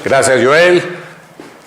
Gracias, Joel.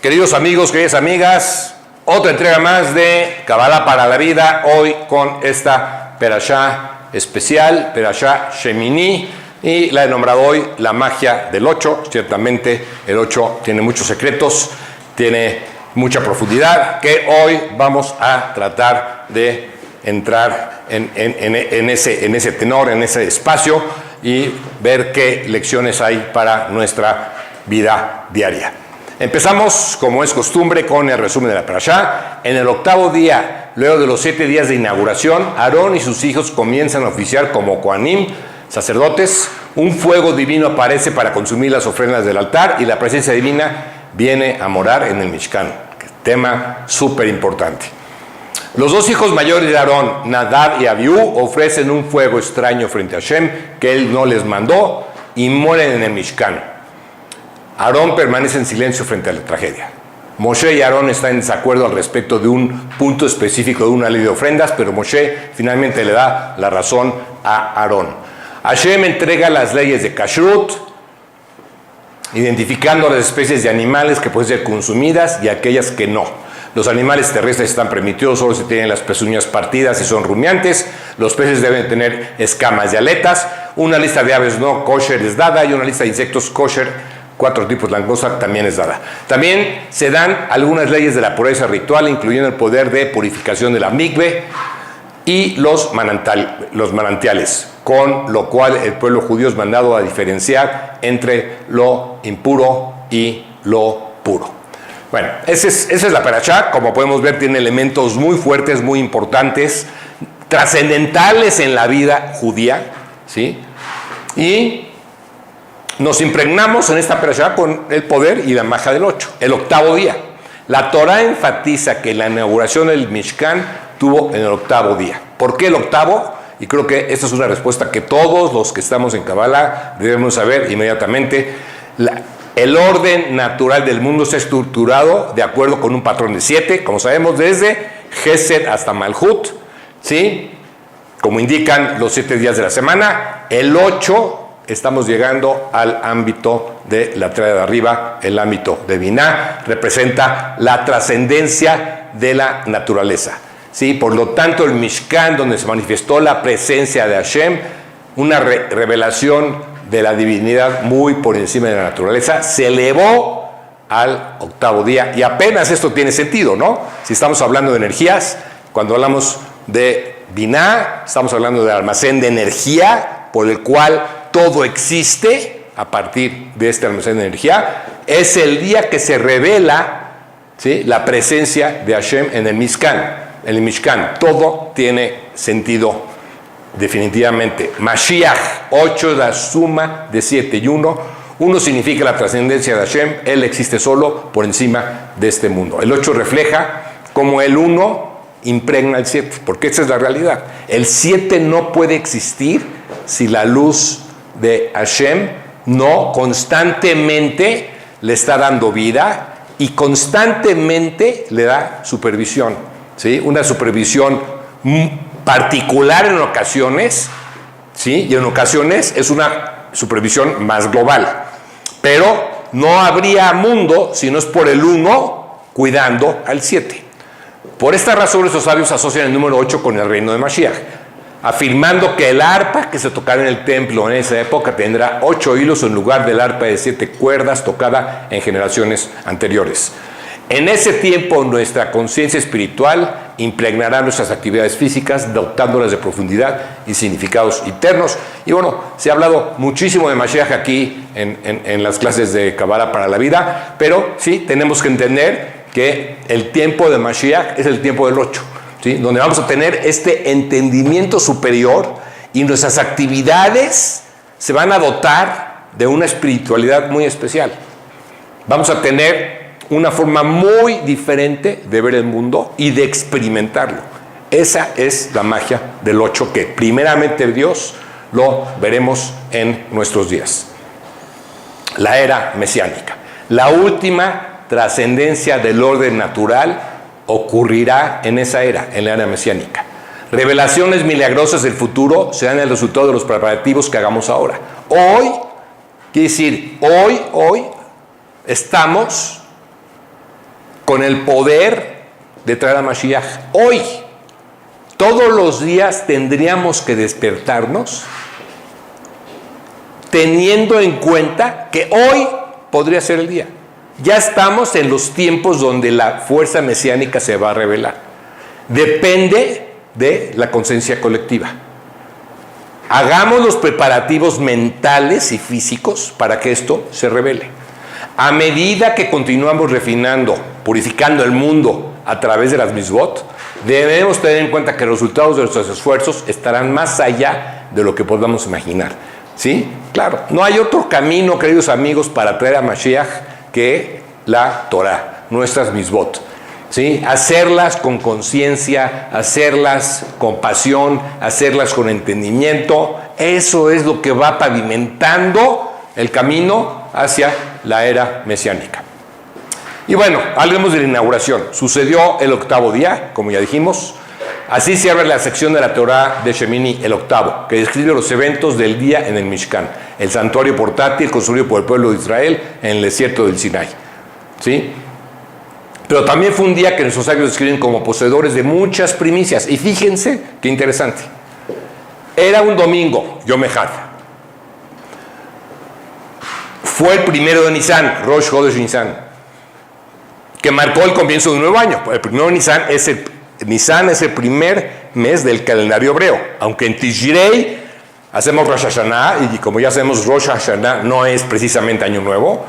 Queridos amigos, queridas amigas, otra entrega más de Kabbalah para la vida, hoy con esta perashá especial, perashá Shemini, y la he nombrado hoy la magia del 8. Ciertamente el 8 tiene muchos secretos, tiene mucha profundidad, que hoy vamos a tratar de entrar en ese tenor, en ese espacio, y ver qué lecciones hay para nuestra vida diaria. Empezamos, como es costumbre, con el resumen de la perashá. En el octavo día, luego de los 7 días de inauguración, Aarón y sus hijos comienzan a oficiar como Kohanim, sacerdotes. Un fuego divino aparece para consumir las ofrendas del altar y la presencia divina viene a morar en el Mishkan. Tema súper importante. Los 2 hijos mayores de Aarón, Nadab y Abiú, ofrecen un fuego extraño frente a Hashem que él no les mandó y mueren en el Mishkan. Aarón permanece en silencio frente a la tragedia. Moshe y Aarón están en desacuerdo al respecto de un punto específico de una ley de ofrendas, pero Moshe finalmente le da la razón a Aarón. Hashem entrega las leyes de Kashrut, identificando las especies de animales que pueden ser consumidas y aquellas que no. Los animales terrestres están permitidos solo si tienen las pezuñas partidas y son rumiantes. Los peces deben tener escamas y aletas. Una lista de aves no kosher es dada y una lista de insectos kosher, 4 tipos de langosta, también es dada. También se dan algunas leyes de la pureza ritual, incluyendo el poder de purificación de la mikve y los manantiales, con lo cual el pueblo judío es mandado a diferenciar entre lo impuro y lo puro. Bueno, esa es la perashá. Como podemos ver, tiene elementos muy fuertes, muy importantes, trascendentales en la vida judía, ¿sí? Y nos impregnamos en esta perashá con el poder y la magia del 8, el octavo día. La Torá enfatiza que la inauguración del Mishkan tuvo en el octavo día. ¿Por qué el octavo? Y creo que esta es una respuesta que todos los que estamos en Kabbalah debemos saber inmediatamente. El orden natural del mundo está estructurado de acuerdo con un patrón de 7, como sabemos, desde Gesed hasta Malhut, ¿sí? Como indican los 7 días de la semana. El 8, estamos llegando al ámbito de la triada de arriba, el ámbito de Binah, representa la trascendencia de la naturaleza, ¿sí? Por lo tanto, el Mishkan, donde se manifestó la presencia de Hashem, una revelación de la divinidad muy por encima de la naturaleza, se elevó al octavo día. Y apenas esto tiene sentido, ¿no? Si estamos hablando de energías, cuando hablamos de Binah, estamos hablando del almacén de energía por el cual todo existe a partir de este almacén de energía. Es el día que se revela, ¿sí?, la presencia de Hashem en el Mishkan. Todo tiene sentido definitivamente. Mashiach, 8 es la suma de 7 y 1. 1 significa la trascendencia de Hashem. Él existe solo por encima de este mundo. El 8 refleja cómo el 1 impregna el 7, porque esa es la realidad. El 7 no puede existir si la luz de Hashem no constantemente le está dando vida y constantemente le da supervisión, ¿sí? Una supervisión particular en ocasiones, ¿sí? Y en ocasiones es una supervisión más global. Pero no habría mundo si no es por el 1 cuidando al 7. Por esta razón, estos sabios asocian el número 8 con el reino de Mashiach, afirmando que el arpa que se tocara en el templo en esa época tendrá 8 hilos en lugar del arpa de 7 cuerdas tocada en generaciones anteriores. En ese tiempo, nuestra conciencia espiritual impregnará nuestras actividades físicas, dotándolas de profundidad y significados internos. Y bueno, se ha hablado muchísimo de Mashiach aquí en las clases de Kabbalah para la vida, pero sí tenemos que entender que el tiempo de Mashiach es el tiempo del 8, ¿sí? Donde vamos a tener este entendimiento superior y nuestras actividades se van a dotar de una espiritualidad muy especial. Vamos a tener una forma muy diferente de ver el mundo y de experimentarlo. Esa es la magia del 8, que primeramente Dios lo veremos en nuestros días. La era mesiánica. La última trascendencia del orden natural ocurrirá en esa era, en la era mesiánica. Revelaciones milagrosas del futuro serán el resultado de los preparativos que hagamos ahora. Hoy, quiere decir, hoy, estamos con el poder de traer a Mashiach hoy. Todos los días tendríamos que despertarnos teniendo en cuenta que hoy podría ser el día. Ya estamos en los tiempos donde la fuerza mesiánica se va a revelar. Depende de la conciencia colectiva. Hagamos los preparativos mentales y físicos para que esto se revele. A medida que continuamos refinando, purificando el mundo a través de las mitzvot, debemos tener en cuenta que los resultados de nuestros esfuerzos estarán más allá de lo que podamos imaginar. ¿Sí? Claro, no hay otro camino, queridos amigos, para traer a Mashiach que la Torah, nuestras mitzvot. ¿Sí? Hacerlas con conciencia, hacerlas con pasión, hacerlas con entendimiento, eso es lo que va pavimentando el camino hacia la era mesiánica. Y bueno, hablemos de la inauguración. Sucedió el 8º día, como ya dijimos. Así se abre la sección de la Torah de Shemini, el 8º, que describe los eventos del día en el Mishkan, el santuario portátil construido por el pueblo de Israel en el desierto del Sinai. ¿Sí? Pero también fue un día que nuestros sabios describen como poseedores de muchas primicias. Y fíjense qué interesante. Era un domingo, Yom Echad. Fue el 1 de Nisan, Rosh Chodesh Nisan, que marcó el comienzo de un nuevo año. El 1 de Nisan es el primer mes del calendario hebreo. Aunque en Tishrei hacemos Rosh Hashanah, y como ya sabemos, Rosh Hashanah no es precisamente año nuevo.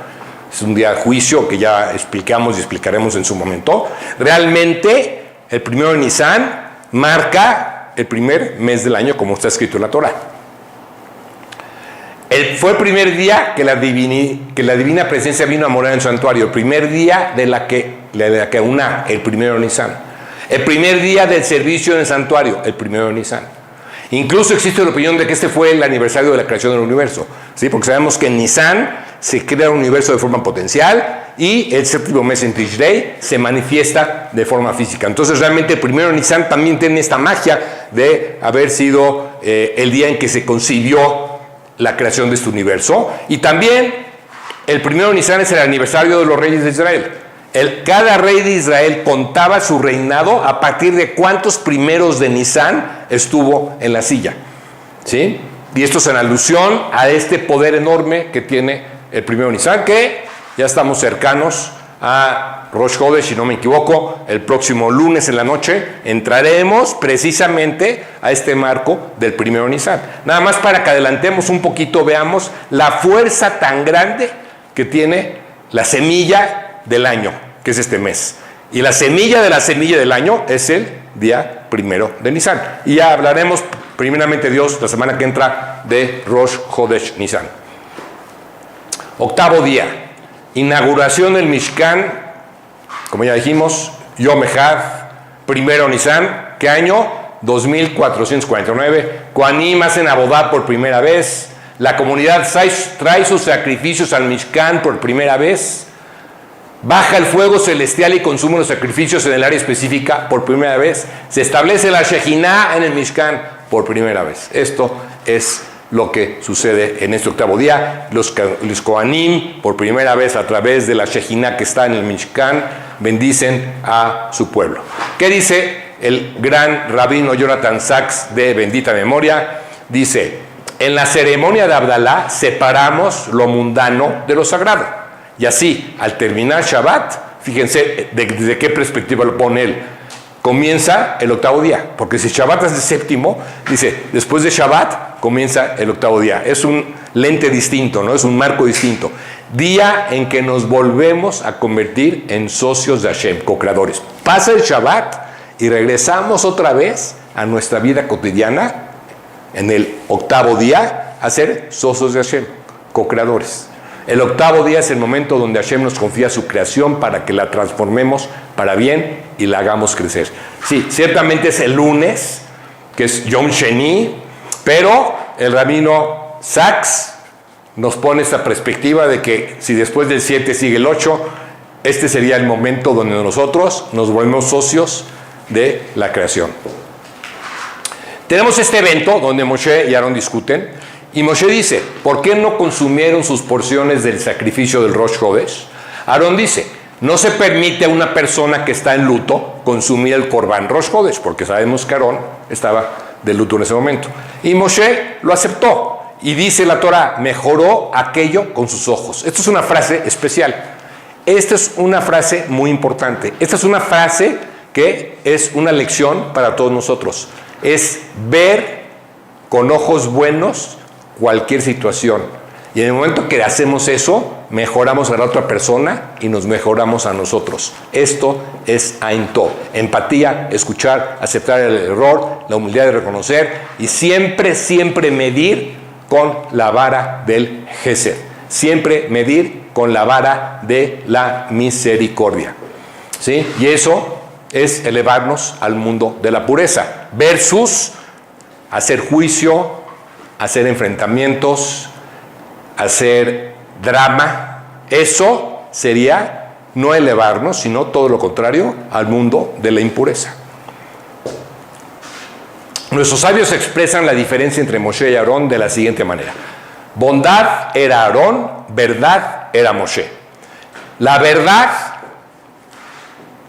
Es un día de juicio que ya explicamos y explicaremos en su momento. Realmente, el 1 de Nisan marca el primer mes del año, como está escrito en la Torah. Fue el primer día que la divina presencia vino a morar en el santuario. El primer día de la que una, el 1 de Nisan. El primer día del servicio en el santuario, el 1 de Nisan. Incluso existe la opinión de que este fue el aniversario de la creación del universo, ¿sí? Porque sabemos que en Nisan se crea un universo de forma potencial y el 7º mes en Tishrei se manifiesta de forma física. Entonces realmente el 1 de Nisan también tiene esta magia de haber sido el día en que se concibió la creación de este universo. Y también el 1 de Nisan es el aniversario de los reyes de Israel. Cada rey de Israel contaba su reinado a partir de cuántos primeros de Nisan estuvo en la silla. ¿Sí? Y esto es en alusión a este poder enorme que tiene el 1 de Nisan, que ya estamos cercanos a Rosh Chodesh, si no me equivoco. El próximo lunes en la noche entraremos precisamente a este marco del 1 de Nisan. Nada más para que adelantemos un poquito, veamos la fuerza tan grande que tiene la semilla del año, que es este mes. Y la semilla del año es el día 1 de Nisan. Y ya hablaremos, primeramente Dios, la semana que entra de Rosh Chodesh Nisan. 8º día, inauguración del Mishkan, como ya dijimos, Yom Echad, 1 Nisan. ¿Qué año? 2449. Kohanim hacen abodá por primera vez. La comunidad trae sus sacrificios al Mishkan por primera vez. Baja el fuego celestial y consume los sacrificios en el área específica por primera vez. Se establece la Shejinah en el Mishkan por primera vez. Esto es lo que sucede en este 8º día. Los Kohanim, por primera vez a través de la Shejinah que está en el Mishkan, bendicen a su pueblo. ¿Qué dice el gran rabino Jonathan Sachs de bendita memoria? Dice: en la ceremonia de Abdalá separamos lo mundano de lo sagrado. Y así, al terminar Shabbat, fíjense desde qué perspectiva lo pone él, comienza el 8º día. Porque si Shabbat es el 7º, dice, después de Shabbat comienza el 8º día. Es un lente distinto, ¿no? Es un marco distinto. Día en que nos volvemos a convertir en socios de Hashem, co-creadores. Pasa el Shabbat y regresamos otra vez a nuestra vida cotidiana, en el 8º día, a ser socios de Hashem, co-creadores. El 8º día es el momento donde Hashem nos confía su creación para que la transformemos para bien y la hagamos crecer. Sí, ciertamente es el lunes, que es Yom Sheni, pero el rabino Sachs nos pone esta perspectiva de que si después del 7 sigue el 8, este sería el momento donde nosotros nos volvemos socios de la creación. Tenemos este evento donde Moshe y Aarón discuten. Y Moshe dice, ¿por qué no consumieron sus porciones del sacrificio del Rosh Chodesh? Aarón dice, no se permite a una persona que está en luto consumir el Corban Rosh Hodesh, porque sabemos que Aarón estaba de luto en ese momento. Y Moshe lo aceptó. Y dice la Torah, mejoró aquello con sus ojos. Esta es una frase especial. Esta es una frase muy importante. Esta es una frase que es una lección para todos nosotros. Es ver con ojos buenos cualquier situación. Y en el momento que hacemos eso, mejoramos a la otra persona y nos mejoramos a nosotros. Esto es Ain Tov. Empatía, escuchar, aceptar el error, la humildad de reconocer y siempre, siempre medir con la vara del Gesed. Siempre medir con la vara de la misericordia. ¿Sí? Y eso es elevarnos al mundo de la pureza. Versus hacer juicio, hacer enfrentamientos, hacer drama. Eso sería no elevarnos, sino todo lo contrario, al mundo de la impureza. Nuestros sabios expresan la diferencia entre Moshe y Aarón de la siguiente manera. Bondad era Aarón, verdad era Moshe. La verdad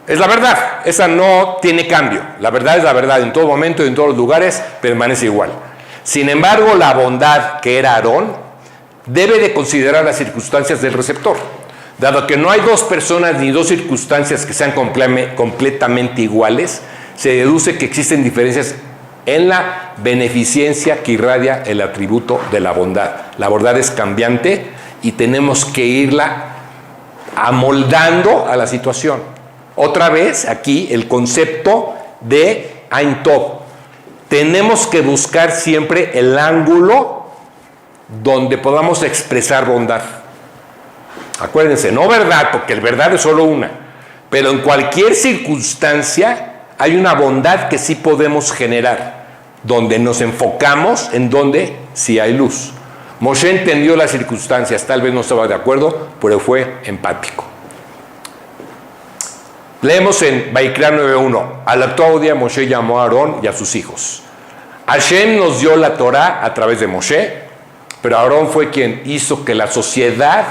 es la verdad, esa no tiene cambio. La verdad es la verdad, en todo momento y en todos los lugares permanece igual. Sin embargo, la bondad que era Aarón debe de considerar las circunstancias del receptor. Dado que no hay dos personas ni dos circunstancias que sean completamente iguales, se deduce que existen diferencias en la beneficencia que irradia el atributo de la bondad. La bondad es cambiante y tenemos que irla amoldando a la situación. Otra vez aquí el concepto de Ain Tov. Tenemos que buscar siempre el ángulo donde podamos expresar bondad. Acuérdense, no verdad, porque el verdad es solo una, pero en cualquier circunstancia hay una bondad que sí podemos generar, donde nos enfocamos en donde sí hay luz. Moshe entendió las circunstancias, tal vez no estaba de acuerdo, pero fue empático. Leemos en Vaikra 9:1, al octavo día Moshe llamó a Aarón y a sus hijos. Hashem nos dio la Torah a través de Moshe, pero Aarón fue quien hizo que la sociedad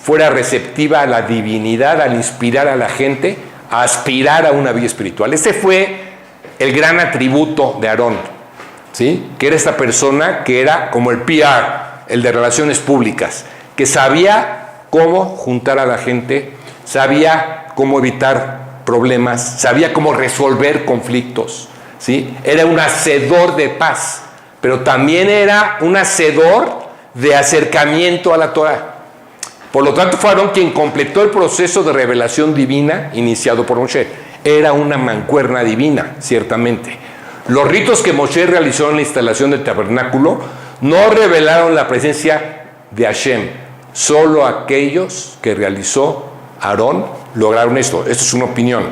fuera receptiva a la divinidad, al inspirar a la gente a aspirar a una vida espiritual. Ese fue el gran atributo de Aarón, ¿sí? Que era esta persona que era como el PR, el de relaciones públicas, que sabía cómo juntar a la gente, sabía cómo evitar problemas, sabía cómo resolver conflictos, ¿sí? Era un hacedor de paz, pero también era un hacedor de acercamiento a la Torah. Por lo tanto, fue Aarón quien completó el proceso de revelación divina iniciado por Moshe. Era una mancuerna divina, ciertamente. Los ritos que Moshe realizó en la instalación del tabernáculo no revelaron la presencia de Hashem. Solo aquellos que realizó Aarón lograron esto. Esto es una opinión.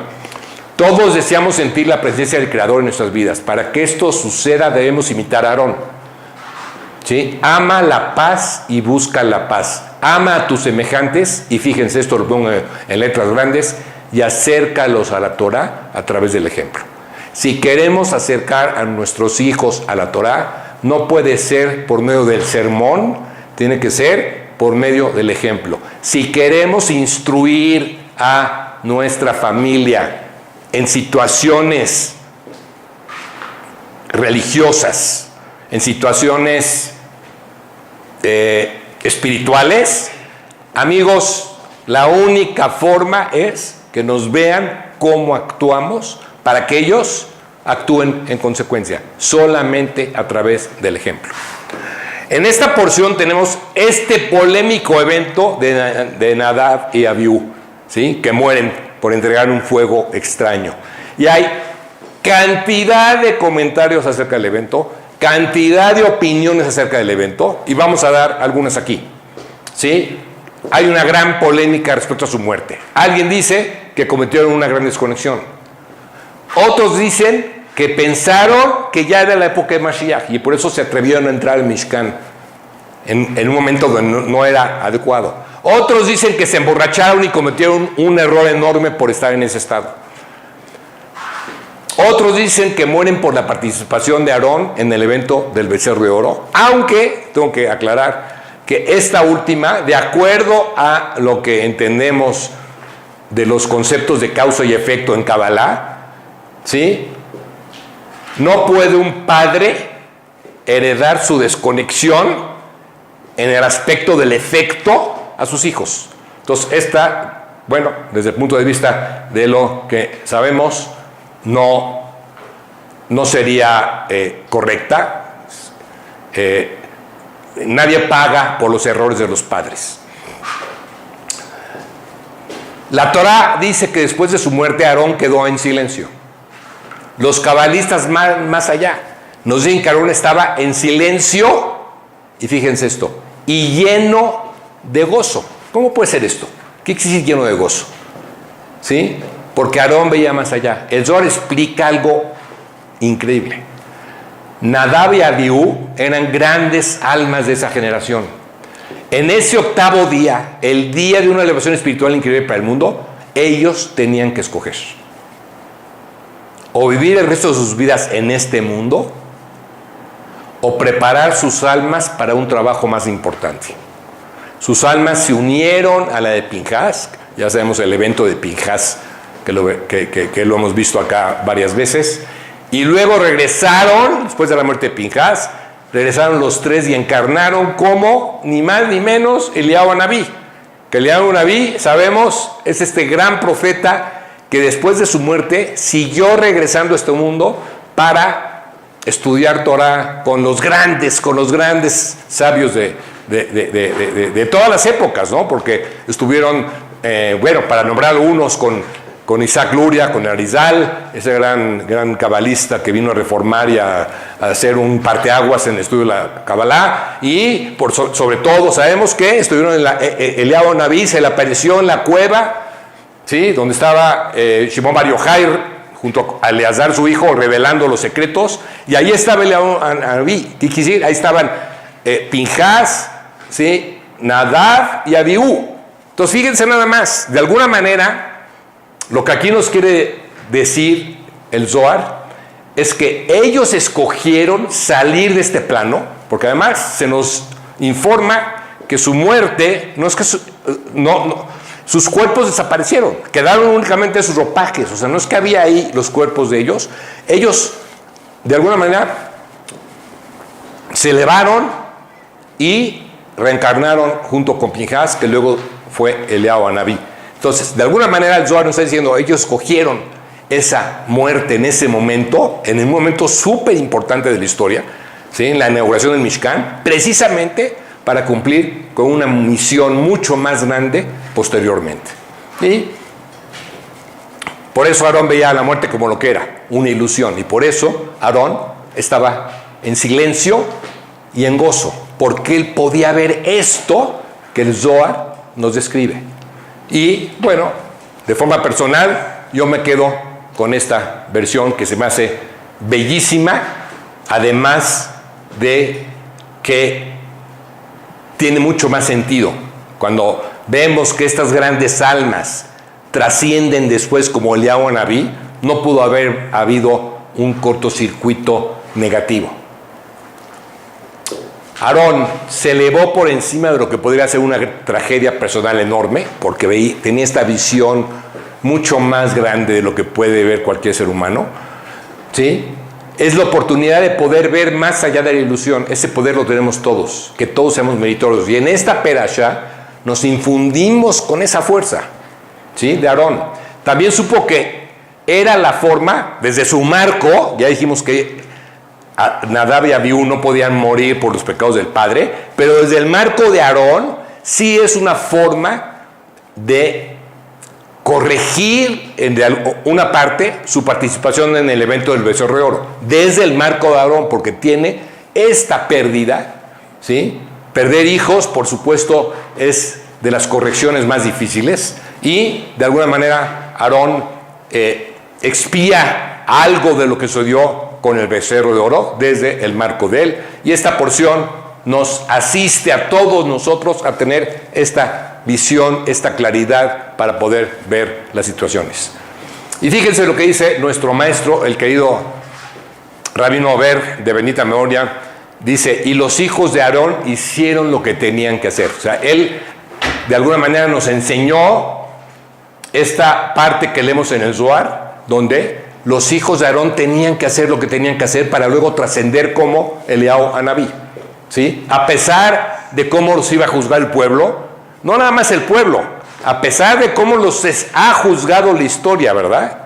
Todos deseamos sentir la presencia del Creador en nuestras vidas. Para que esto suceda debemos imitar a Aarón. ¿Sí? Ama la paz y busca la paz. Ama a tus semejantes, y fíjense, esto lo pongo en letras grandes, y acércalos a la Torah a través del ejemplo. Si queremos acercar a nuestros hijos a la Torah, no puede ser por medio del sermón, tiene que ser por medio del ejemplo. Si queremos instruir a nuestra familia en situaciones religiosas, en situaciones espirituales, amigos, la única forma es que nos vean cómo actuamos para que ellos actúen en consecuencia, solamente a través del ejemplo. En esta porción tenemos este polémico evento de Nadab y Abiú, ¿sí? Que mueren por entregar un fuego extraño. Y hay cantidad de comentarios acerca del evento, cantidad de opiniones acerca del evento, y vamos a dar algunas aquí, ¿sí? Hay una gran polémica respecto a su muerte. Alguien dice que cometieron una gran desconexión. Otros dicen que pensaron que ya era la época de Mashiach y por eso se atrevieron a entrar al Mishkan en un momento donde no era adecuado. Otros dicen que se emborracharon y cometieron un error enorme por estar en ese estado. Otros dicen que mueren por la participación de Aarón en el evento del becerro de oro, aunque tengo que aclarar que esta última, de acuerdo a lo que entendemos de los conceptos de causa y efecto en Kabbalah, ¿sí? No puede un padre heredar su desconexión en el aspecto del efecto a sus hijos. Entonces, esta, bueno, desde el punto de vista de lo que sabemos, no sería correcta. Nadie paga por los errores de los padres. La Torá dice que después de su muerte Aarón quedó en silencio. Los cabalistas más allá nos dicen que Aarón estaba en silencio, y fíjense esto, y lleno de gozo. ¿Cómo puede ser esto? ¿Qué quiere decir lleno de gozo? ¿Sí? Porque Aarón veía más allá. El Zohar explica algo increíble. Nadab y Abiú eran grandes almas de esa generación. En ese octavo día, el día de una elevación espiritual increíble para el mundo, ellos tenían que escoger o vivir el resto de sus vidas en este mundo o preparar sus almas para un trabajo más importante. Sus almas se unieron a la de Pinhas. Ya sabemos el evento de Pinhas, que lo hemos visto acá varias veces. Y luego regresaron, después de la muerte de Pinhas, regresaron los tres y encarnaron como, ni más ni menos, Eliyahu Anabí. Que Eliyahu Anabí, sabemos, es este gran profeta que después de su muerte siguió regresando a este mundo para estudiar Torah con los grandes sabios de todas las épocas, ¿no? Porque estuvieron, para nombrar unos con Isaac Luria, con Arizal, ese gran cabalista que vino a reformar y a hacer un parteaguas en el estudio de la Kabbalah, y sobre todo sabemos que estuvieron en Eliyahu Anabí, se le apareció en la cueva, ¿sí? Donde estaba Shimon Bar Yochai junto a Eleazar su hijo revelando los secretos, y ahí estaba Eliyahu Anabí. ¿Qué quiere decir? Ahí estaban Pinhas, ¿sí? Nadab y Abiú. Entonces fíjense nada más, de alguna manera lo que aquí nos quiere decir el Zohar es que ellos escogieron salir de este plano, porque además se nos informa que su muerte, no es que sus cuerpos desaparecieron, quedaron únicamente sus ropajes, o sea, no es que había ahí los cuerpos de ellos. Ellos, de alguna manera, se elevaron y reencarnaron junto con Pinhas, que luego fue Eliyahu Anabí. Entonces, de alguna manera el Zohar nos está diciendo, ellos escogieron esa muerte en ese momento, en un momento súper importante de la historia, ¿sí? En la inauguración del Mishkan, precisamente para cumplir con una misión mucho más grande posteriormente. Y por eso Aarón veía a la muerte como lo que era, una ilusión, y por eso Aarón estaba en silencio y en gozo, porque él podía ver esto que el Zohar nos describe. Y bueno, de forma personal, yo me quedo con esta versión que se me hace bellísima, además de que tiene mucho más sentido. Cuando vemos que estas grandes almas trascienden después como Eliyahu Anabí, no pudo haber habido un cortocircuito negativo. Aarón se elevó por encima de lo que podría ser una tragedia personal enorme, porque tenía esta visión mucho más grande de lo que puede ver cualquier ser humano, ¿sí? Es la oportunidad de poder ver más allá de la ilusión. Ese poder lo tenemos todos, que todos seamos meritorios. Y en esta perashá nos infundimos con esa fuerza, ¿sí? De Aarón. También supo que era la forma, desde su marco, ya dijimos que Nadab y Abiú no podían morir por los pecados del padre, pero desde el marco de Aarón sí es una forma de corregir en una parte su participación en el evento del becerro de oro, desde el marco de Aarón, porque tiene esta pérdida, ¿sí? Perder hijos, por supuesto, es de las correcciones más difíciles, y de alguna manera Aarón expía algo de lo que sucedió con el becerro de oro desde el marco de él, y esta porción nos asiste a todos nosotros a tener esta visión, esta claridad para poder ver las situaciones. Y fíjense lo que dice nuestro maestro, el querido Rabino Ober de Benita Memoria, dice, y los hijos de Aarón hicieron lo que tenían que hacer. O sea, él de alguna manera nos enseñó esta parte que leemos en el Zohar, donde los hijos de Aarón tenían que hacer lo que tenían que hacer para luego trascender como Eliyahu Hanabí, ¿sí? A pesar de cómo los iba a juzgar el pueblo, no nada más el pueblo, a pesar de cómo los ha juzgado la historia, ¿verdad?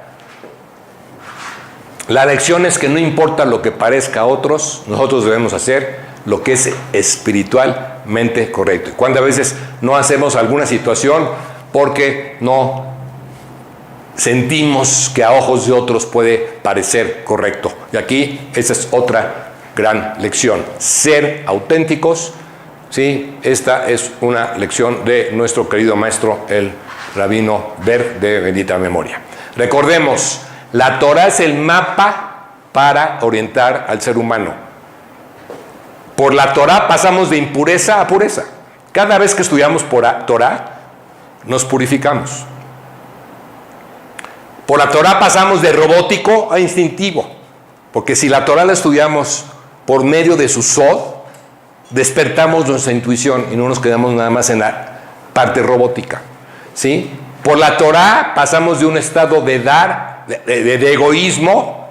La lección es que no importa lo que parezca a otros, nosotros debemos hacer lo que es espiritualmente correcto. Y cuando a veces no hacemos alguna situación porque no sentimos que a ojos de otros puede parecer correcto. Y aquí esa es otra gran lección. Ser auténticos, ¿sí? Esta es una lección de nuestro querido maestro, el Rabino Ber, de bendita memoria. Recordemos, la Torah es el mapa para orientar al ser humano. Por la Torah pasamos de impureza a pureza. Cada vez que estudiamos por Torah, nos purificamos. Por la Torah pasamos de robótico a instintivo. Porque si la Torah la estudiamos por medio de su Sod, despertamos nuestra intuición y no nos quedamos nada más en la parte robótica, ¿sí? Por la Torah pasamos de un estado de dar, de egoísmo,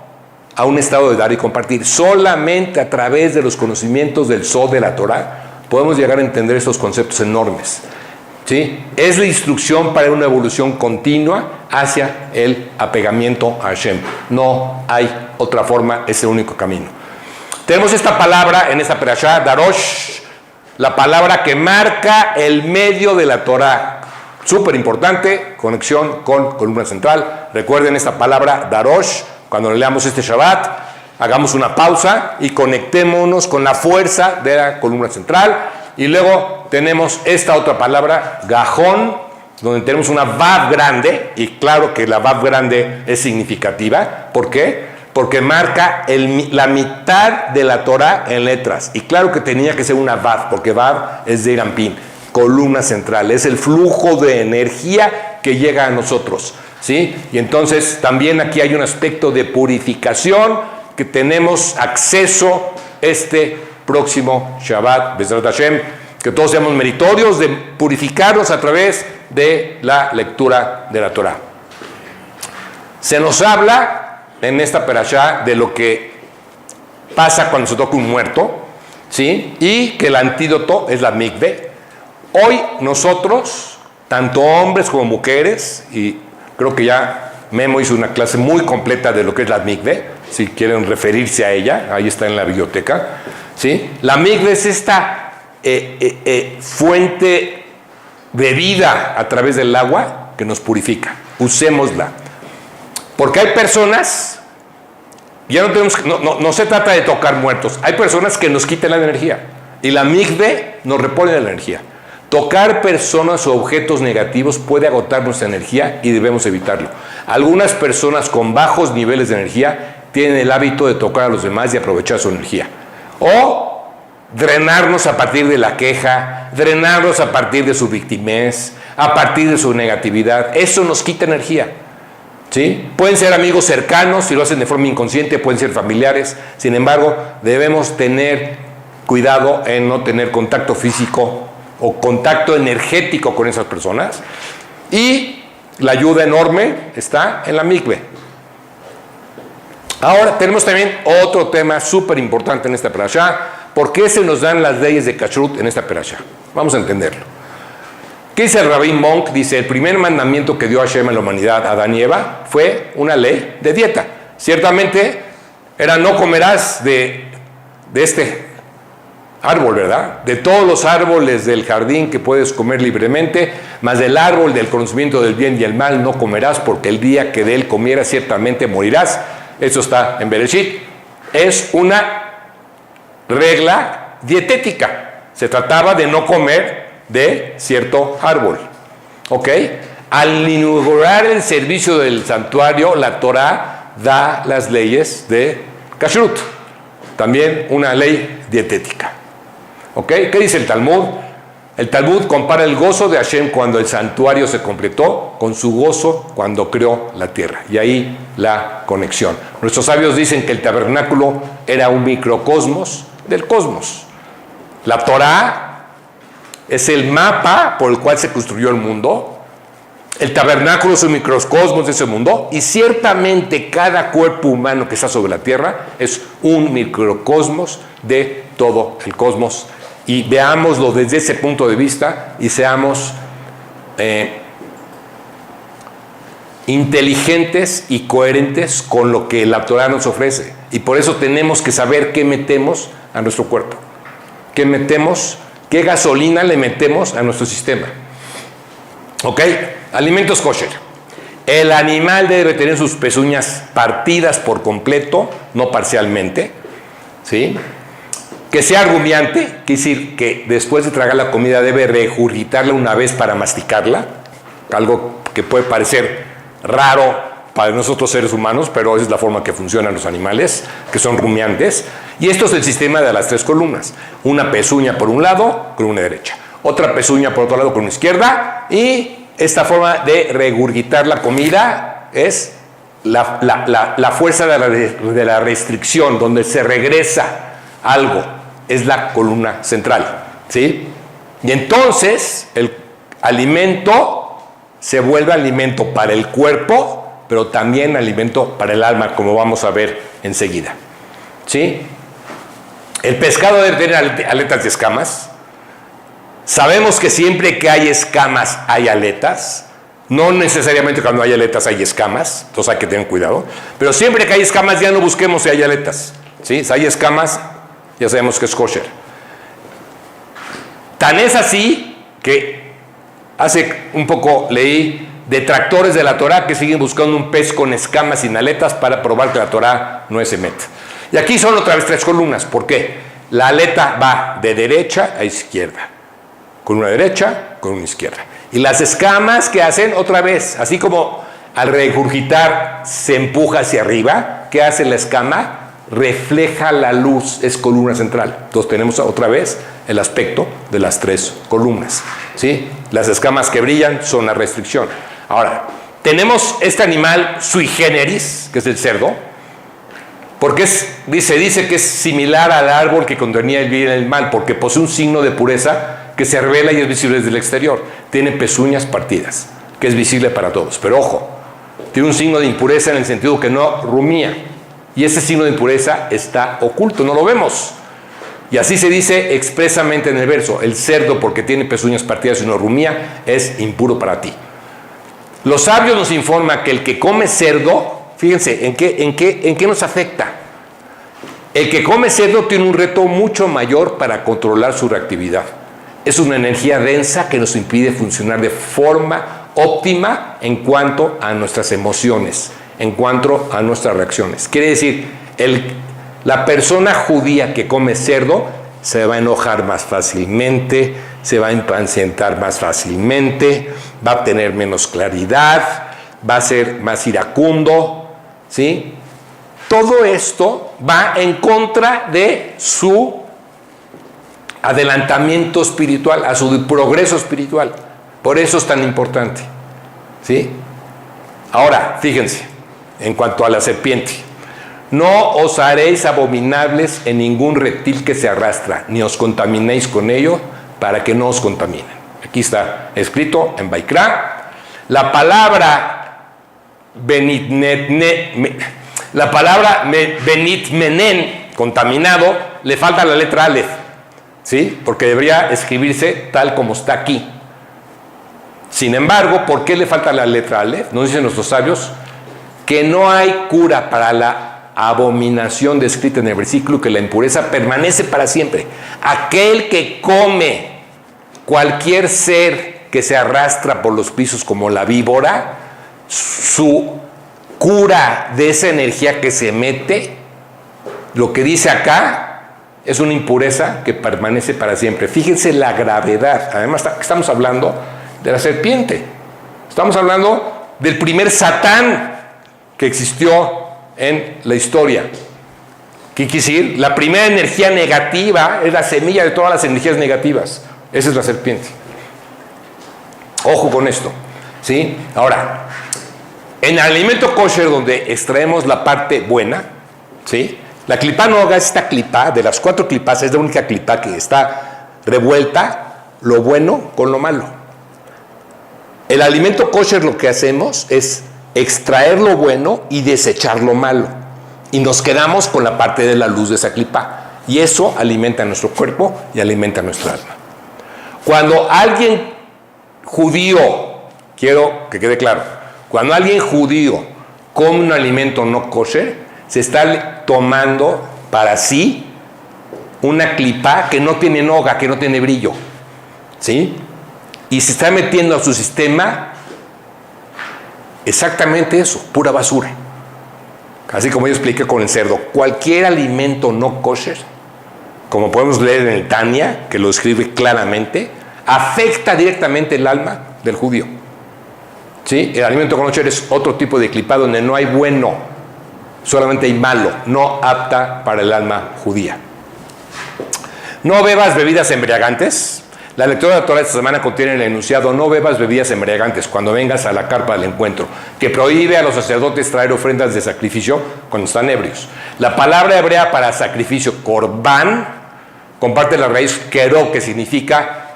a un estado de dar y compartir. Solamente a través de los conocimientos del Sod de la Torah podemos llegar a entender estos conceptos enormes, ¿sí? Es la instrucción para una evolución continua hacia el apegamiento a Hashem. No hay otra forma, es el único camino. Tenemos esta palabra en esta perashá, Darosh, la palabra que marca el medio de la Torah. Súper importante, conexión con columna central. Recuerden esta palabra, Darosh, cuando leamos este Shabbat, hagamos una pausa y conectémonos con la fuerza de la columna central. Y luego tenemos esta otra palabra, Gajón, donde tenemos una Vav grande, y claro que la Vav grande es significativa. ¿Por qué? Porque marca la mitad de la Torah en letras. Y claro que tenía que ser una Vav, porque Vav es de Irampín, columna central, es el flujo de energía que llega a nosotros, ¿sí? Y entonces también aquí hay un aspecto de purificación que tenemos acceso este próximo Shabbat, Bezrat Hashem, que todos seamos meritorios de purificarnos a través de la lectura de la Torah. Se nos habla en esta perashá de lo que pasa cuando se toca un muerto, ¿sí? Y que el antídoto es la mikve. Hoy nosotros, tanto hombres como mujeres, y creo que ya Memo hizo una clase muy completa de lo que es la mikve, si quieren referirse a ella, ahí está en la biblioteca, ¿sí? La mikve es esta fuente de vida a través del agua que nos purifica. Usémosla. Porque hay personas, ya no se trata de tocar muertos, hay personas que nos quitan la energía y la mikve nos repone la energía. Tocar personas o objetos negativos puede agotar nuestra energía y debemos evitarlo. Algunas personas con bajos niveles de energía tienen el hábito de tocar a los demás y aprovechar su energía. O drenarnos a partir de la queja, drenarnos a partir de su victimez, a partir de su negatividad. Eso nos quita energía, ¿sí? Pueden ser amigos cercanos, si lo hacen de forma inconsciente, pueden ser familiares. Sin embargo, debemos tener cuidado en no tener contacto físico o contacto energético con esas personas. Y la ayuda enorme está en la mikve. Ahora tenemos también otro tema súper importante en esta perashá. ¿Por qué se nos dan las leyes de kashrut en esta perashá? Vamos a entenderlo. ¿Qué dice el Rabbi Monk? Dice, el primer mandamiento que dio Hashem a la humanidad, a Adán y Eva, fue una ley de dieta. Ciertamente era no comerás de este árbol, ¿verdad? De todos los árboles del jardín que puedes comer libremente, mas del árbol del conocimiento del bien y el mal no comerás, porque el día que de él comieras ciertamente morirás. Eso está en Bereshit. Es una regla dietética. Se trataba de no comer de cierto árbol. ¿Ok? Al inaugurar el servicio del santuario, la Torah da las leyes de kashrut. También una ley dietética. ¿Ok? ¿Qué dice el Talmud? El Talmud compara el gozo de Hashem cuando el santuario se completó con su gozo cuando creó la tierra. Y ahí la conexión. Nuestros sabios dicen que el tabernáculo era un microcosmos del cosmos. La Torá es el mapa por el cual se construyó el mundo. El tabernáculo es un microcosmos de ese mundo. Y ciertamente cada cuerpo humano que está sobre la tierra es un microcosmos de todo el cosmos. Y veámoslo desde ese punto de vista y seamos inteligentes y coherentes con lo que la Torá nos ofrece. Y por eso tenemos que saber qué metemos a nuestro cuerpo. ¿Qué metemos? ¿Qué gasolina le metemos a nuestro sistema? ¿Ok? Alimentos kosher. El animal debe tener sus pezuñas partidas por completo, no parcialmente. ¿Sí? Que sea rumiante, quiere decir que después de tragar la comida debe regurgitarla una vez para masticarla. Algo que puede parecer raro para nosotros seres humanos, pero esa es la forma que funcionan los animales, que son rumiantes. Y esto es el sistema de las 3 columnas. Una pezuña por un lado, columna derecha. Otra pezuña por otro lado, columna izquierda. Y esta forma de regurgitar la comida es la fuerza de la restricción, donde se regresa algo. Es la columna central. ¿Sí? Y entonces el alimento se vuelve alimento para el cuerpo, pero también alimento para el alma, como vamos a ver enseguida. ¿Sí? El pescado debe tener aletas y escamas. Sabemos que siempre que hay escamas hay aletas. No necesariamente cuando hay aletas hay escamas, entonces hay que tener cuidado. Pero siempre que hay escamas ya no busquemos si hay aletas. ¿Sí? Si hay escamas, ya sabemos que es kosher. Tan es así que hace un poco leí detractores de la Torá que siguen buscando un pez con escamas sin aletas para probar que la Torá no es emet. Y aquí son otra vez 3 columnas. ¿Por qué? La aleta va de derecha a izquierda. Con una derecha, con una izquierda. Y las escamas que hacen otra vez, así como al regurgitar se empuja hacia arriba, ¿qué hace la escama? Refleja la luz, es columna central. Entonces tenemos otra vez el aspecto de las 3 columnas. ¿Sí? Las escamas que brillan son la restricción. Ahora, tenemos este animal sui generis, que es el cerdo, porque se dice que es similar al árbol que contenía el bien y el mal, porque posee un signo de pureza que se revela y es visible desde el exterior. Tiene pezuñas partidas, que es visible para todos. Pero ojo, tiene un signo de impureza en el sentido que no rumía. Y ese signo de impureza está oculto, no lo vemos. Y así se dice expresamente en el verso: el cerdo, porque tiene pezuñas partidas y no rumía, es impuro para ti. Los sabios nos informan que el que come cerdo, fíjense, ¿en qué nos afecta? El que come cerdo tiene un reto mucho mayor para controlar su reactividad. Es una energía densa que nos impide funcionar de forma óptima en cuanto a nuestras emociones, en cuanto a nuestras reacciones. Quiere decir, la persona judía que come cerdo se va a enojar más fácilmente, se va a impacientar más fácilmente, va a tener menos claridad, va a ser más iracundo, ¿sí? Todo esto va en contra de su adelantamiento espiritual, a su progreso espiritual. Por eso es tan importante, ¿sí? Ahora, fíjense, en cuanto a la serpiente: no os haréis abominables en ningún reptil que se arrastra, ni os contaminéis con ello, para que no os contaminen. Aquí está escrito en Vaikra. La palabra benitmenen, contaminado, le falta la letra Aleph, ¿sí? Porque debería escribirse tal como está aquí. Sin embargo, ¿por qué le falta la letra Aleph? Nos dicen nuestros sabios que no hay cura para la abominación descrita en el versículo, que la impureza permanece para siempre. Aquel que come cualquier ser que se arrastra por los pisos como la víbora, su cura de esa energía que se mete, lo que dice acá, es una impureza que permanece para siempre. Fíjense la gravedad. Además, estamos hablando de la serpiente. Estamos hablando del primer Satán que existió en la historia. ¿Qué quiere decir? La primera energía negativa es la semilla de todas las energías negativas. Esa es la serpiente. Ojo con esto, ¿sí? Ahora, en el alimento kosher, donde extraemos la parte buena, ¿sí? La clipá noga, esta clipá, de las 4 clipás, es la única clipá que está revuelta lo bueno con lo malo. El alimento kosher lo que hacemos es extraer lo bueno y desechar lo malo. Y nos quedamos con la parte de la luz de esa clipá. Y eso alimenta nuestro cuerpo y alimenta nuestra alma. Cuando alguien judío, quiero que quede claro, cuando alguien judío come un alimento no kosher, se está tomando para sí una clipá que no tiene noga, que no tiene brillo, ¿sí? Y se está metiendo a su sistema exactamente eso, pura basura. Así como yo expliqué con el cerdo, cualquier alimento no kosher, como podemos leer en el Tania, que lo escribe claramente, afecta directamente el alma del judío. ¿Sí? El alimento kosher es otro tipo de clipá donde no hay bueno, solamente hay malo, no apta para el alma judía. No bebas bebidas embriagantes. La lectura de la Torah esta semana contiene el enunciado: no bebas bebidas embriagantes cuando vengas a la carpa del encuentro, que prohíbe a los sacerdotes traer ofrendas de sacrificio cuando están ebrios. La palabra hebrea para sacrificio, corbán, comparte la raíz kero, que significa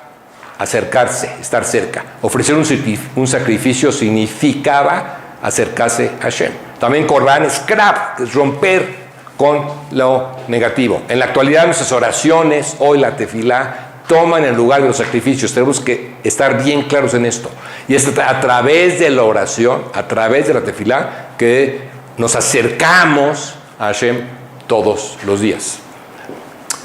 acercarse, estar cerca. Ofrecer un sacrificio significaba acercarse a Hashem. También corbán es krab, es romper con lo negativo. En la actualidad nuestras oraciones, hoy la tefilá, toman el lugar de los sacrificios. Tenemos que estar bien claros en esto. Y es a través de la oración, a través de la tefilá, que nos acercamos a Hashem todos los días.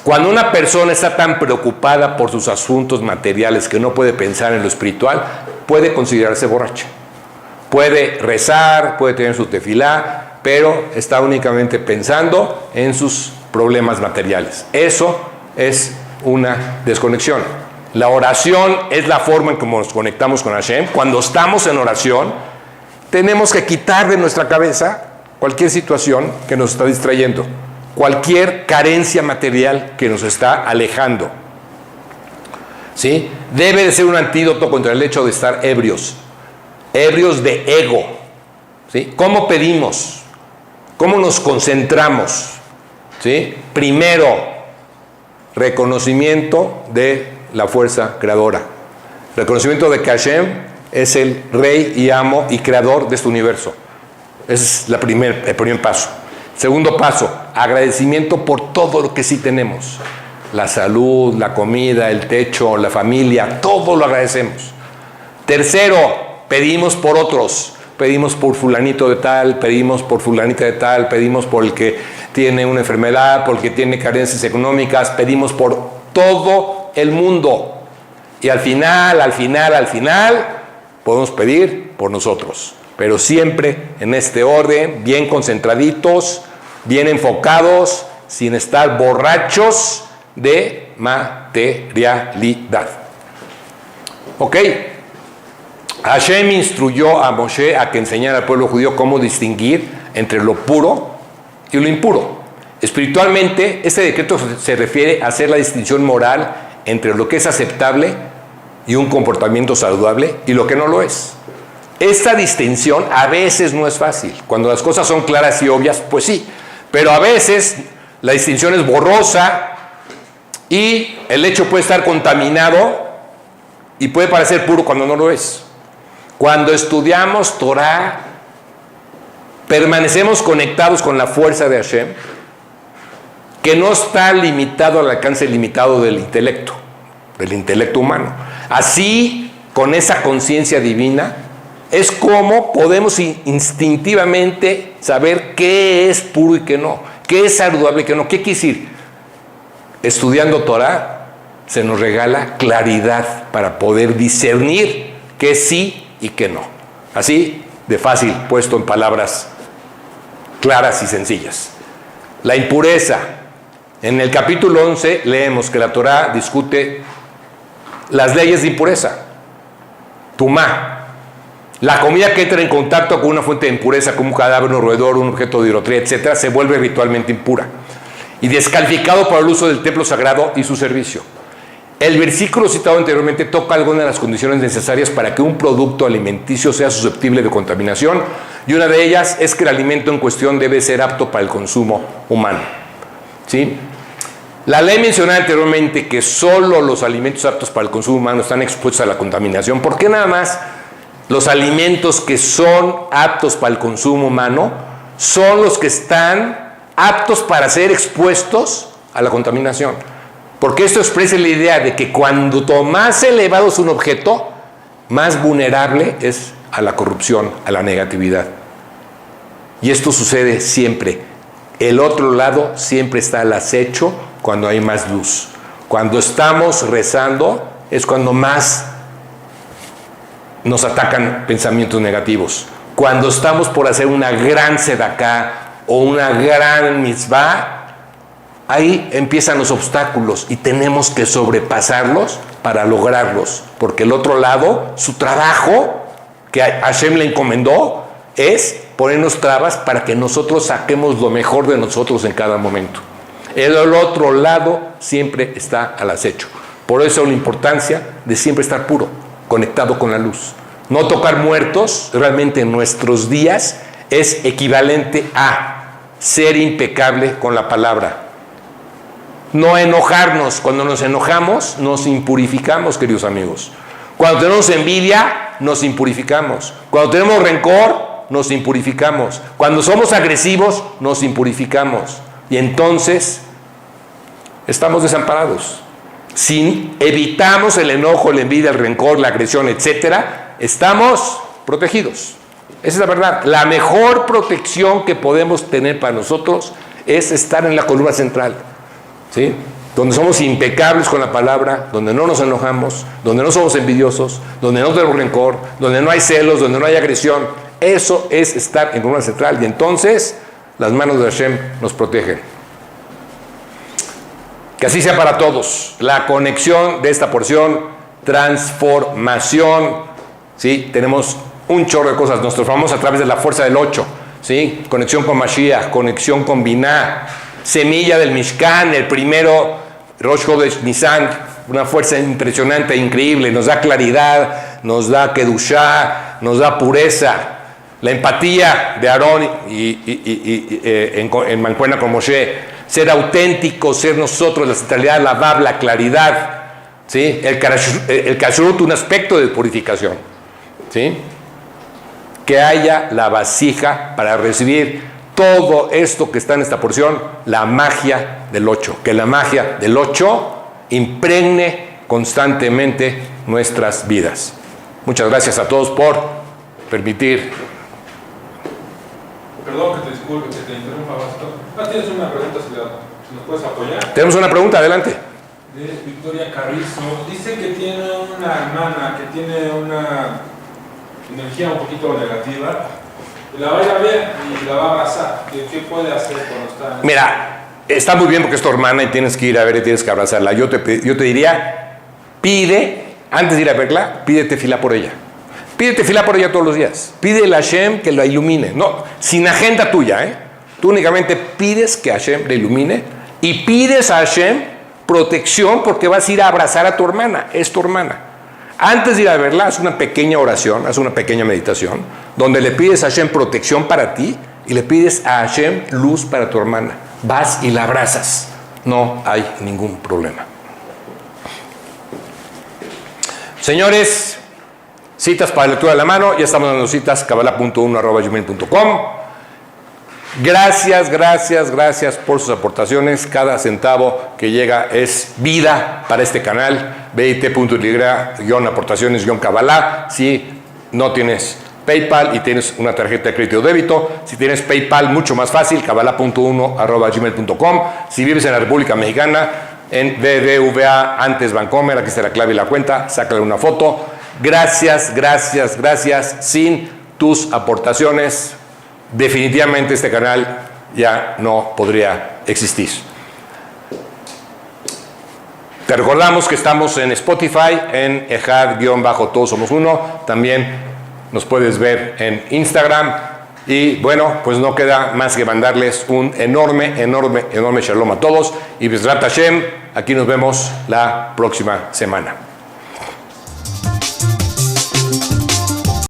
Cuando una persona está tan preocupada por sus asuntos materiales que no puede pensar en lo espiritual, puede considerarse borracha. Puede rezar, puede tener su tefilá, pero está únicamente pensando en sus problemas materiales. Eso es una desconexión. La oración es la forma en que nos conectamos con Hashem. Cuando estamos en oración, tenemos que quitar de nuestra cabeza cualquier situación que nos está distrayendo, cualquier carencia material que nos está alejando. ¿Sí? Debe de ser un antídoto contra el hecho de estar ebrios de ego. ¿Sí? ¿Cómo pedimos? ¿Cómo nos concentramos? ¿Sí? Primero, reconocimiento de la fuerza creadora. Reconocimiento de que Hashem es el rey y amo y creador de este universo. Ese es el primer paso. Segundo paso, agradecimiento por todo lo que sí tenemos. La salud, la comida, el techo, la familia, todo lo agradecemos. Tercero, pedimos por otros. Pedimos por fulanito de tal, pedimos por fulanita de tal, pedimos por el que tiene una enfermedad, por el que tiene carencias económicas, pedimos por todo el mundo. Y al final, podemos pedir por nosotros. Pero siempre en este orden, bien concentraditos, bien enfocados, sin estar borrachos de materialidad. ¿Ok? Hashem instruyó a Moshe a que enseñara al pueblo judío cómo distinguir entre lo puro y lo impuro. Espiritualmente, este decreto se refiere a hacer la distinción moral entre lo que es aceptable y un comportamiento saludable y lo que no lo es. Esta distinción a veces no es fácil. Cuando las cosas son claras y obvias, pues sí. Pero a veces la distinción es borrosa y el hecho puede estar contaminado y puede parecer puro cuando no lo es. Cuando estudiamos Torah, permanecemos conectados con la fuerza de Hashem, que no está limitado al alcance limitado del intelecto humano. Así, con esa conciencia divina, es como podemos instintivamente saber qué es puro y qué no, qué es saludable y qué no. ¿Qué quiere decir? Estudiando Torah se nos regala claridad para poder discernir qué sí y qué no. Así de fácil, puesto en palabras claras y sencillas. La impureza. En el capítulo 11 leemos que la Torah discute las leyes de impureza. Tumá. La comida que entra en contacto con una fuente de impureza, como un cadáver, un roedor, un objeto de idolatría, etc., se vuelve ritualmente impura y descalificado por el uso del templo sagrado y su servicio. El versículo citado anteriormente toca algunas de las condiciones necesarias para que un producto alimenticio sea susceptible de contaminación, y una de ellas es que el alimento en cuestión debe ser apto para el consumo humano. ¿sí? La ley mencionaba anteriormente que solo los alimentos aptos para el consumo humano están expuestos a la contaminación. ¿Por qué nada más los alimentos que son aptos para el consumo humano son los que están aptos para ser expuestos a la contaminación? Porque esto expresa la idea de que cuanto más elevado es un objeto, más vulnerable es a la corrupción, a la negatividad. Y esto sucede siempre. El otro lado siempre está al acecho cuando hay más luz. Cuando estamos rezando es cuando más nos atacan pensamientos negativos. Cuando estamos por hacer una gran sedaká o una gran mitzvah, ahí empiezan los obstáculos y tenemos que sobrepasarlos para lograrlos. Porque el otro lado, su trabajo que Hashem le encomendó es ponernos trabas para que nosotros saquemos lo mejor de nosotros en cada momento. El otro lado siempre está al acecho. Por eso la importancia de siempre estar puro, conectado con la luz. No tocar muertos realmente en nuestros días es equivalente a ser impecable con la palabra. No enojarnos. Cuando nos enojamos, nos impurificamos, queridos amigos. Cuando tenemos envidia, nos impurificamos. Cuando tenemos rencor, nos impurificamos. Cuando somos agresivos, nos impurificamos. Y entonces, estamos desamparados. Si evitamos el enojo, la envidia, el rencor, la agresión, etcétera, estamos protegidos. Esa es la verdad. La mejor protección que podemos tener para nosotros es estar en la columna central, ¿sí? Donde somos impecables con la palabra, donde no nos enojamos, donde no somos envidiosos, donde no tenemos rencor, donde no hay celos, donde no hay agresión. Eso es estar en columna central. Y entonces, las manos de Hashem nos protegen. Que así sea para todos. La conexión de esta porción, transformación, ¿sí? Tenemos un chorro de cosas. Nos transformamos a través de la fuerza del 8, ¿sí? Conexión con Mashiach, conexión con Binah, semilla del Mishkan, el primero, Rosh Chodesh Nisan, una fuerza impresionante, increíble. Nos da claridad, nos da Kedushá, nos da pureza. La empatía de Aarón en mancuerna con Moshe, ser auténticos, ser nosotros, la centralidad, la Bab, la claridad, ¿sí? El kashrut, un aspecto de purificación, ¿sí? Que haya la vasija para recibir todo esto que está en esta porción, la magia del 8, que la magia del 8 impregne constantemente nuestras vidas. Muchas gracias a todos por permitir. Perdón que te disculpe, que te interrumpa bastante. Tienes una pregunta, si nos puedes apoyar. Tenemos una pregunta, adelante. De Victoria Carrizo. Dice que tiene una hermana que tiene una energía un poquito negativa. La va a ir a ver y la va a abrazar. ¿Qué puede hacer cuando está? Mira, está muy bien porque es tu hermana y tienes que ir a ver y tienes que abrazarla. Yo te diría, antes de ir a verla, pídete tefilá por ella. Pídete tefilá por ella todos los días. Pídele a Hashem que la ilumine. No, sin agenda tuya, ¿eh? Tú únicamente pides que Hashem la ilumine y pides a Hashem protección porque vas a ir a abrazar a tu hermana. Es tu hermana. Antes de ir a verla, haz una pequeña oración, haz una pequeña meditación, donde le pides a Hashem protección para ti y le pides a Hashem luz para tu hermana. Vas y la abrazas. No hay ningún problema. Señores, citas para lectura de la mano, ya estamos dando citas, kabbalah.1@gmail.com. Gracias por sus aportaciones. Cada centavo que llega es vida para este canal. bit.ly/aportaciones-kabbalah. Si no tienes PayPal y tienes una tarjeta de crédito o débito, si tienes PayPal, mucho más fácil, kabbalah.1@gmail.com. Si vives en la República Mexicana, en BBVA, antes Bancomer, aquí está la clave y la cuenta, sácale una foto. Gracias. Sin tus aportaciones, definitivamente este canal ya no podría existir. Te recordamos que estamos en Spotify, en Ejad-Todos Somos Uno. También nos puedes ver en Instagram. Y bueno, pues no queda más que mandarles un enorme shalom a todos. Y Bezrat Hashem, aquí nos vemos la próxima semana.